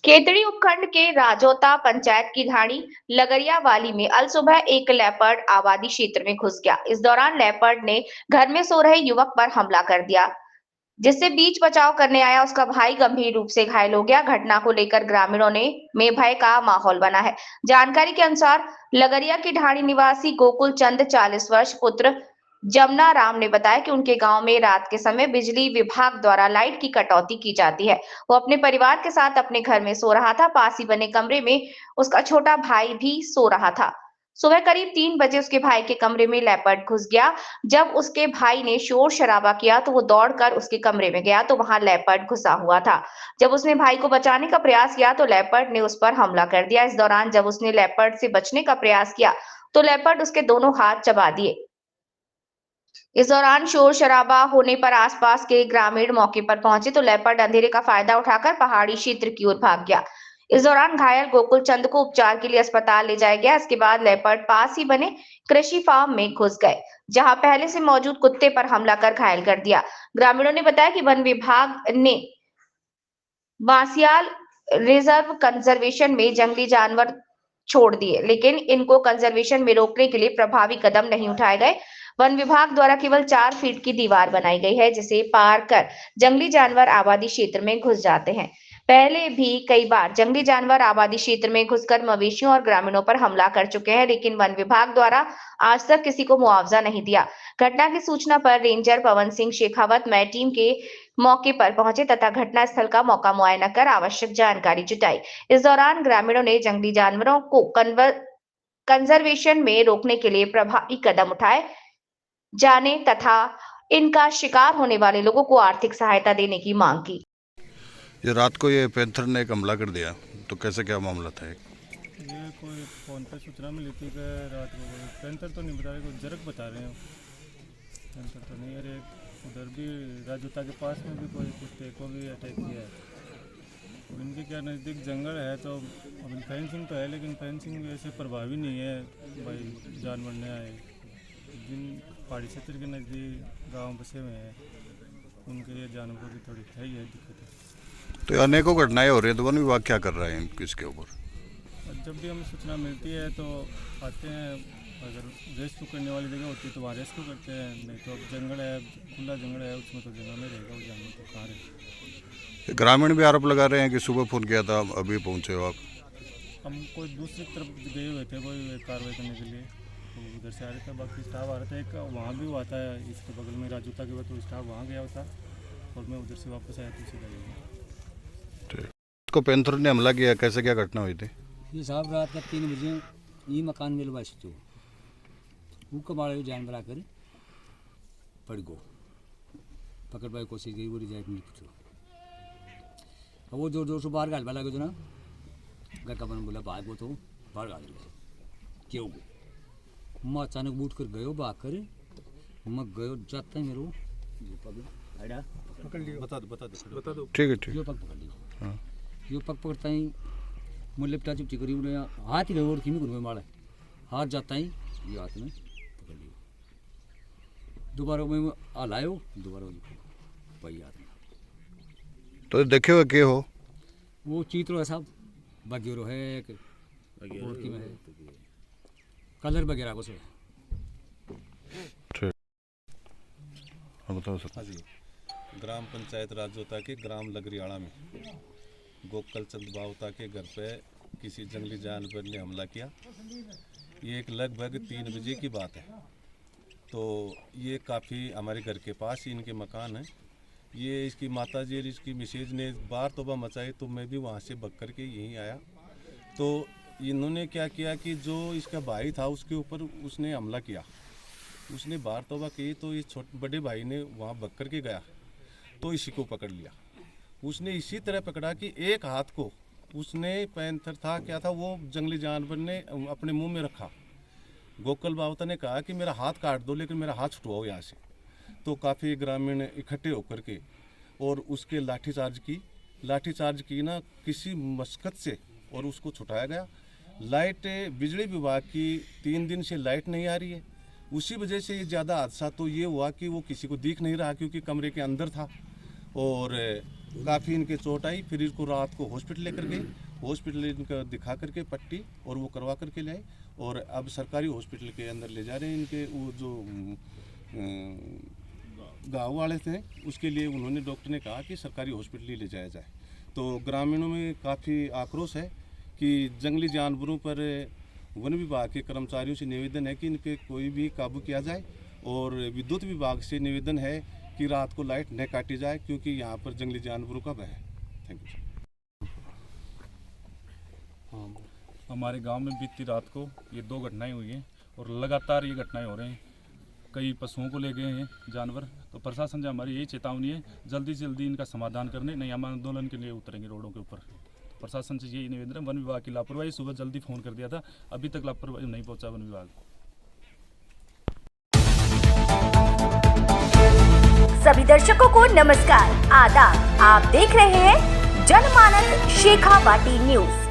खेतड़ी उपखंड के राजोता पंचायत की ढाणी लगरियावाली में अल सुबह एक लेपर्ड आबादी क्षेत्र में घुस गया। इस दौरान लेपर्ड ने घर में सो रहे युवक पर हमला कर दिया, जिससे बीच बचाव करने आया उसका भाई गंभीर रूप से घायल हो गया। घटना को लेकर ग्रामीणों ने में भय का माहौल बना है। जानकारी के अनुसार लगरिया की ढाणी निवासी गोकुल चंद 40 वर्ष पुत्र जमुना राम ने बताया कि उनके गांव में रात के समय बिजली विभाग द्वारा लाइट की कटौती की जाती है। वो अपने परिवार के साथ अपने घर में सो रहा था। पास ही बने कमरे में उसका छोटा भाई भी सो रहा था। सुबह करीब 3 बजे उसके भाई के कमरे में लेपर्ड घुस गया। जब उसके भाई ने शोर शराबा किया तो वो दौड़कर उसके कमरे में गया तो वहां लेपर्ड घुसा हुआ था। जब उसने भाई को बचाने का प्रयास किया तो लेपर्ड ने उस पर हमला कर दिया। इस दौरान जब उसने लेपर्ड से बचने का प्रयास किया तो लेपर्ड उसके दोनों हाथ चबा दिए। इस दौरान शोर शराबा होने पर आसपास के ग्रामीण मौके पर पहुंचे तो लेपर्ड अंधेरे का फायदा उठाकर पहाड़ी क्षेत्र की ओर भाग गया। इस दौरान घायल गोकुल चंद को उपचार के लिए अस्पताल ले जाया गया। इसके बाद लेपर्ड पास ही बने कृषि फार्म में घुस गए, जहां पहले से मौजूद कुत्ते पर हमला कर घायल कर दिया। ग्रामीणों ने बताया कि वन विभाग ने बांसियाल रिजर्व कंजर्वेशन में जंगली जानवर छोड़ दिए, लेकिन इनको कंजर्वेशन में रोकने के लिए प्रभावी कदम नहीं उठाए गए। वन विभाग द्वारा केवल 4 फीट की दीवार बनाई गई है, जिसे पार कर जंगली जानवर आबादी क्षेत्र में घुस जाते हैं। पहले भी कई बार जंगली जानवर आबादी क्षेत्र में घुसकर मवेशियों और ग्रामीणों पर हमला कर चुके हैं, लेकिन वन विभाग द्वारा आज तक किसी को मुआवजा नहीं दिया। घटना की सूचना पर रेंजर पवन सिंह शेखावत मैं टीम के मौके पर पहुंचे तथा घटना स्थल का मौका मुआयना कर आवश्यक जानकारी जुटाई। इस दौरान ग्रामीणों ने जंगली जानवरों को कंजर्वेशन में रोकने के लिए प्रभावी कदम उठाए जाने तथा इनका शिकार होने वाले लोगों को आर्थिक सहायता देने की मांग की। ये रात को ये पैंथर ने एक हमला कर दिया, तो कैसे क्या मामला था? ये कोई फ़ोन पे सूचना मिली थी कि रात को कोई पैंथर तो नहीं बता रहे, कोई जरक बता रहे हैं। पैंथर तो नहीं, अरे उधर भी राजोता के पास में भी कोई कुत्ते को भी अटैक किया है। तो इनके क्या नज़दीक जंगल है, तो अब फेंसिंग तो है, लेकिन फेंसिंग भी ऐसे प्रभावी नहीं है भाई जानवर नहीं आए। जिन पहाड़ी क्षेत्र के नज़दीक गाँव बसे हुए हैं उनके लिए जानवरों की थोड़ी है ही है दिक्कत है। तो ये अनेकों घटनाएं हो रही हैं, तो वन विभाग क्या कर रहा है इसके ऊपर? और जब भी हमें सूचना मिलती है तो आते हैं, अगर रेस्क्यू करने वाली जगह होती है तो वहाँ रेस्क्यू करते हैं, नहीं तो अब जंगल है, खुला जंगल है, उसमें तो जंगल में रहेगा वो जानवर, तो कहाँ रहेगा। ग्रामीण भी आरोप लगा रहे हैं कि सुबह फोन किया था, अभी पहुंचे हो आप? हम कोई दूसरी तरफ गए हुए थे कोई कार्रवाई करने के लिए, तो उधर से आ रहे थे, बाकी स्टाफ आ रहा था। एक वहाँ भी हुआ था इसके बगल में राजूता के बाद, तो स्टाफ वहाँ गया था और मैं उधर से वापस आया तो इसी ठीक। को पैंथर ने हमला किया, कैसे क्या घटना हुई थी? ये साहब रात का 3 बजे ये मकान में लबाश तो वो कमाड़े जानवर आकर पड़ गो पकड़ पाए कोशिश गई, वो रिजाइट नहीं पूछो। अब वो जोर जोर से बाहर गाल लगे तो ना घर का बन बोला भाग, वो तो बाहर गाल क्यों गो। मैं अचानक बूट कर गयो भाग कर, मैं गयो जाता है मेरे बता दो ठीक है, ठीक यो पग पकड़ लियो। हाँ। यो पग पकड़ता ही मुझे लिपटा चिपची करी उन्हें हाथ ही गए और किमी गुरु में मारे हाथ जाता ही ये हाथ में पकड़ लियो। दोबारा मैं हलायो, दोबारा वही हाथ में। तो देखे हुए के हो? वो चीतरो है साहब, बगेरो है एक और की में है कलर वगैरह कुछ है। ठीक, बताओ सर। हाँ जी, ग्राम पंचायत राजोता के ग्राम लगरियाड़ा में गोकुल चंद बावता के घर पे किसी जंगली जानवर ने हमला किया। ये एक लगभग 3 बजे की बात है। तो ये काफ़ी हमारे घर के पास ही इनके मकान है। ये इसकी माता जी और इसकी मिसेज ने बार तोबा मचाई, तो मैं भी वहाँ से भग कर के यहीं आया। तो इन्होंने क्या किया कि जो इसका भाई था उसके ऊपर उसने हमला किया, उसने बार तोबा की, तो ये बड़े भाई ने वहाँ भग कर के गया तो इसी को पकड़ लिया। उसने इसी तरह पकड़ा कि एक हाथ को उसने पैंथर था क्या था वो जंगली जानवर ने अपने मुंह में रखा। गोकुल बावता ने कहा कि मेरा हाथ काट दो, लेकिन मेरा हाथ छुटवाओ यहाँ से। तो काफ़ी ग्रामीण इकट्ठे होकर के और उसके लाठीचार्ज की ना किसी मशक्क़त से, और उसको छुटाया गया। लाइट बिजली विभाग की 3 दिन से लाइट नहीं आ रही है, उसी वजह से ये ज़्यादा हादसा तो ये हुआ कि वो किसी को दिख नहीं रहा क्योंकि कमरे के अंदर था। और काफ़ी इनके चोट आई, फिर इनको रात को हॉस्पिटल लेकर गए, हॉस्पिटल इनका दिखा करके पट्टी और वो करवा करके ले आए, और अब सरकारी हॉस्पिटल के अंदर ले जा रहे हैं। इनके वो जो गाँव वाले थे उसके लिए उन्होंने, डॉक्टर ने कहा कि सरकारी हॉस्पिटल ही ले जाया जाए। तो ग्रामीणों में काफ़ी आक्रोश है कि जंगली जानवरों पर वन विभाग के कर्मचारियों से निवेदन है कि इन पे कोई भी काबू किया जाए, और विद्युत विभाग से निवेदन है कि रात को लाइट न काटी जाए, क्योंकि यहाँ पर जंगली जानवरों का भय है। Thank you. हमारे गांव में बीती रात को ये 2 घटनाएं हुई हैं और लगातार ये घटनाएं हो रही हैं। कई पशुओं को ले गए हैं जानवर। तो प्रशासन से हमारी यही चेतावनी है, जल्दी से जल्दी इनका समाधान करने, नहीं हम आंदोलन के लिए उतरेंगे रोडों के ऊपर। प्रशासन से यही निवेदन है। वन विभाग की लापरवाही, सुबह जल्दी फ़ोन कर दिया था, अभी तक लापरवाही नहीं पहुँचा वन विभाग। सभी दर्शकों को नमस्कार, आदाब। आप देख रहे हैं जनमानस शेखावाटी न्यूज।